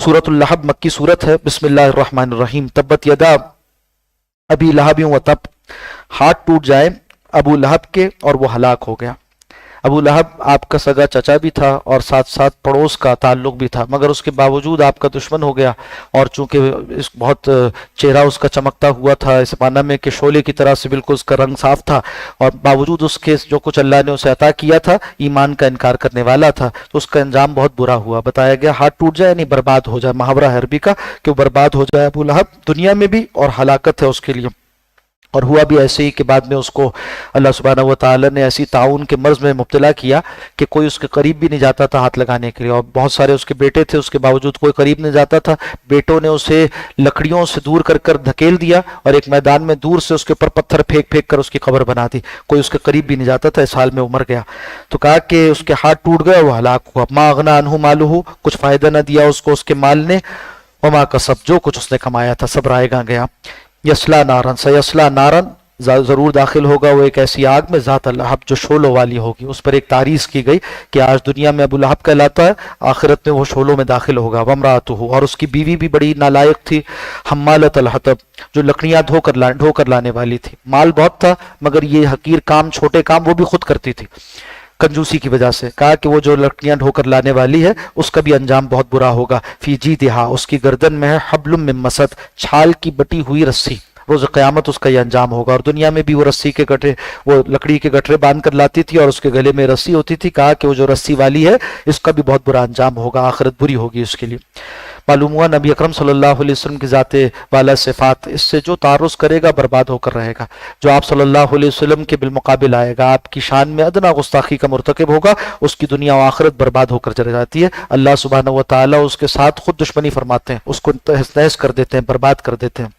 सूरत लहब मक्की सूरत है। बिस्मिल्लाहिर्रहमानिर्रहीम। तब्बत यदा अबी लहब व तब, हाथ टूट जाए अबू लहब के और वो हलाक हो गया। अबू लहब आपका सगा चचा भी था और साथ साथ पड़ोस का ताल्लुक भी था, मगर उसके बावजूद आपका दुश्मन हो गया। और चूंकि इस बहुत चेहरा उसका चमकता हुआ था, इस माना में कि शोले की तरह से बिल्कुल उसका रंग साफ था, और बावजूद उसके जो कुछ अल्लाह ने उसे अता किया था, ईमान का इनकार करने वाला था, तो उसका अंजाम बहुत बुरा हुआ। बताया गया हाथ टूट जाए यानी बर्बाद हो जाए, मुहावरा है अरबी का कि वो बर्बाद हो जाए अबू लहब दुनिया में भी, और हलाकत है उसके लिए। और हुआ भी ऐसे ही कि बाद में उसको अल्लाह सुब्हानहू व तआला ने ऐसी ताउन के मर्ज में मुब्तला किया कि कोई उसके करीब भी नहीं जाता था हाथ लगाने के लिए, और बहुत सारे उसके बेटे थे, उसके बावजूद कोई करीब नहीं जाता था। बेटों ने उसे लकड़ियों से दूर कर कर धकेल दिया और एक मैदान में दूर से उसके ऊपर पत्थर फेंक फेंक कर उसकी कब्र बना दी, कोई उसके करीब भी नहीं जाता था। इस हाल में वो मर गया। तो कहा कि उसके हाथ टूट गए, वो हलाक हुआ। मा अगना अनहु मालुहु, कुछ फायदा न दिया उसको उसके माल ने, वमा कसब, जो कुछ उसने कमाया था सब रायगा गया। यसला नारन सयसला नारन, जरूर दाखिल होगा वो एक ऐसी आग में, ज़ात लहब, जो शोलों वाली होगी। उस पर एक तारीफ की गई कि आज दुनिया में अबू लहब कहलाता है, आखिरत में वो शोलों में दाखिल होगा। वमरातुहु, और उसकी बीवी भी बड़ी नालायक थी। हम्मालतल हतब, जो लकड़ियां ढोकर लाने वाली थी। माल बहुत था मगर ये हकीर काम, छोटे काम वो भी खुद करती थी कंजूसी की वजह से। कहा कि वो जो लकड़ियां ढोकर लाने वाली है उसका भी अंजाम बहुत बुरा होगा। फी जीदिहा, उसकी गर्दन में है हब्लुम मिन मसद, छाल की बटी हुई रस्सी, रोज क़यामत उसका यह अंजाम होगा। और दुनिया में भी वो रस्सी के गठरे, वो लकड़ी के गठरे बांध कर लाती थी और उसके गले में रस्सी होती थी। कहा कि वो जो रस्सी वाली है इसका भी बहुत बुरा अंजाम होगा, आखिरत बुरी होगी उसके लिए। मालूम हुआ नबी अकरम सल्लल्लाहु अलैहि वसल्लम की ज़ाते वाला सिफात, इससे जो तारुस करेगा बर्बाद होकर रहेगा। जो आप सल्लल्लाहु अलैहि वसल्लम के बिलमुकाबिल आएगा, आपकी शान में अदना गुस्ताखी का मुर्तकिब होगा, उसकी दुनिया और आखिरत बर्बाद होकर चली जाती है। अल्लाह सुब्हानहू व तआला उसके साथ खुद दुश्मनी फरमाते हैं, उसको तहस नहस कर देते हैं, बर्बाद कर देते हैं।